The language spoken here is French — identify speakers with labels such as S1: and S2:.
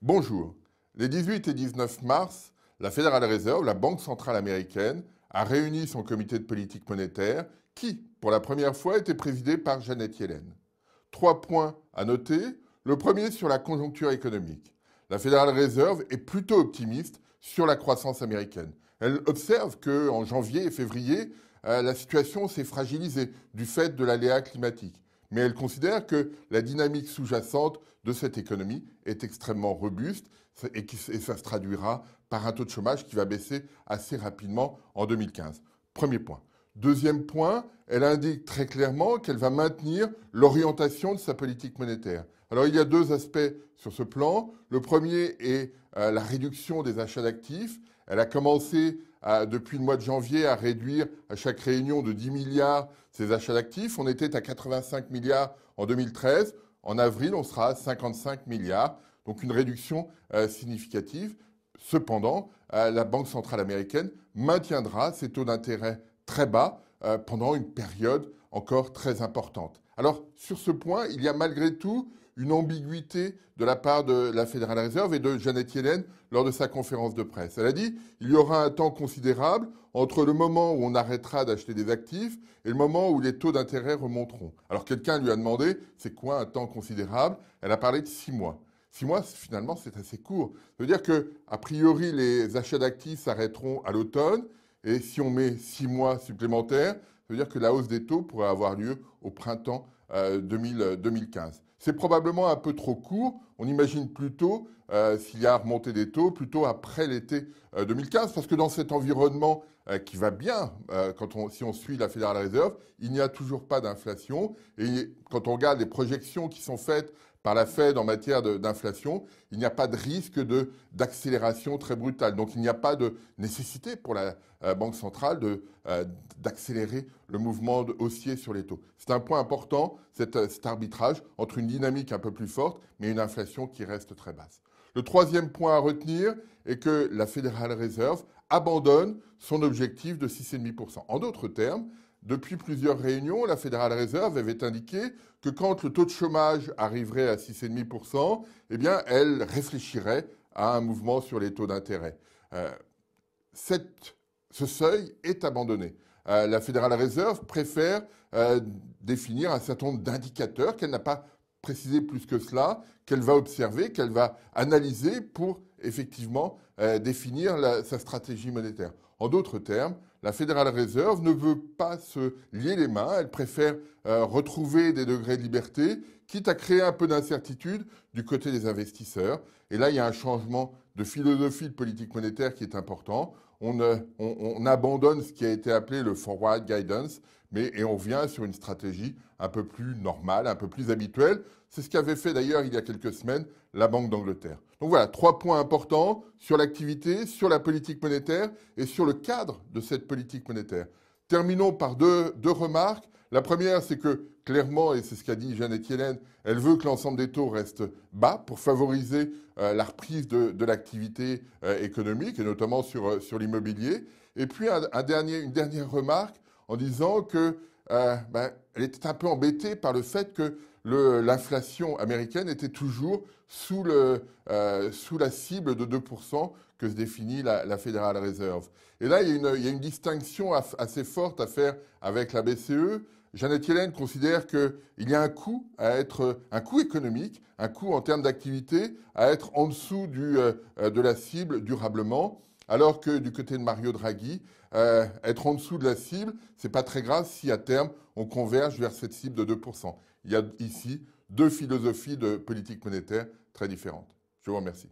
S1: Bonjour. Les 18 et 19 mars, la Federal Reserve, la Banque centrale américaine, a réuni son comité de politique monétaire qui, pour la première fois, était présidé par Janet Yellen. 3 points à noter. Le premier sur la conjoncture économique. La Federal Reserve est plutôt optimiste sur la croissance américaine. Elle observe qu'en janvier et février, la situation s'est fragilisée du fait de l'aléa climatique. Mais elle considère que la dynamique sous-jacente de cette économie est extrêmement robuste et ça se traduira par un taux de chômage qui va baisser assez rapidement en 2015. Premier point. Deuxième point, elle indique très clairement qu'elle va maintenir l'orientation de sa politique monétaire. Alors il y a deux aspects sur ce plan. Le premier est la réduction des achats d'actifs. Elle a commencé depuis le mois de janvier à réduire à chaque réunion de 10 milliards ses achats d'actifs. On était à 85 milliards en 2013. En avril, on sera à 55 milliards. Donc une réduction significative. Cependant, la Banque centrale américaine maintiendra ses taux d'intérêt très bas pendant une période encore très importante. Alors, sur ce point, il y a malgré tout une ambiguïté de la part de la Federal Reserve et de Janet Yellen lors de sa conférence de presse. Elle a dit qu'il y aura un temps considérable entre le moment où on arrêtera d'acheter des actifs et le moment où les taux d'intérêt remonteront. Alors quelqu'un lui a demandé c'est quoi un temps considérable. Elle a parlé de 6 mois. 6 mois, finalement, c'est assez court. Ça veut dire qu'a priori, les achats d'actifs s'arrêteront à l'automne. Et si on met 6 mois supplémentaires, ça veut dire que la hausse des taux pourrait avoir lieu au printemps 2015. C'est probablement un peu trop court. On imagine plutôt, s'il y a remontée des taux, plutôt après l'été 2015, parce que dans cet environnement qui va bien, si on suit la Federal Reserve, il n'y a toujours pas d'inflation. Et quand on regarde les projections qui sont faites par la Fed en matière d'inflation, il n'y a pas de risque d'accélération très brutale. Donc il n'y a pas de nécessité pour la Banque centrale d'accélérer le mouvement haussier sur les taux. C'est un point important, cet arbitrage entre une dynamique un peu plus forte, mais une inflation qui reste très basse. Le troisième point à retenir est que la Federal Reserve abandonne son objectif de 6,5%. En d'autres termes, depuis plusieurs réunions, la Federal Reserve avait indiqué que quand le taux de chômage arriverait à 6,5%, eh bien, elle réfléchirait à un mouvement sur les taux d'intérêt. Ce seuil est abandonné. La Federal Reserve préfère définir un certain nombre d'indicateurs qu'elle n'a pas précisé plus que cela, qu'elle va observer, qu'elle va analyser pour effectivement définir sa stratégie monétaire. En d'autres termes, la Federal Reserve ne veut pas se lier les mains, elle préfère retrouver des degrés de liberté, quitte à créer un peu d'incertitude du côté des investisseurs. Et là, il y a un changement de philosophie de politique monétaire qui est important. On abandonne ce qui a été appelé le forward guidance, et on vient sur une stratégie un peu plus normale, un peu plus habituelle. C'est ce qu'avait fait d'ailleurs il y a quelques semaines la Banque d'Angleterre. Donc voilà, 3 points importants sur l'activité, sur la politique monétaire et sur le cadre de cette politique monétaire. Terminons par deux remarques. La première, c'est que clairement, et c'est ce qu'a dit Janet Yellen, elle veut que l'ensemble des taux restent bas pour favoriser la reprise de l'activité économique, et notamment sur l'immobilier. Et puis une dernière remarque en disant qu'elle était un peu embêtée par le fait que l'inflation américaine était toujours sous la cible de 2% que se définit la Federal Reserve. Et là, il y a une distinction assez forte à faire avec la BCE. Janet Yellen considère qu'il y a un coût économique, un coût en termes d'activité, à être en dessous de la cible durablement, alors que du côté de Mario Draghi, être en dessous de la cible, c'est pas très grave si à terme on converge vers cette cible de 2%. Il y a ici deux philosophies de politique monétaire très différentes. Je vous remercie.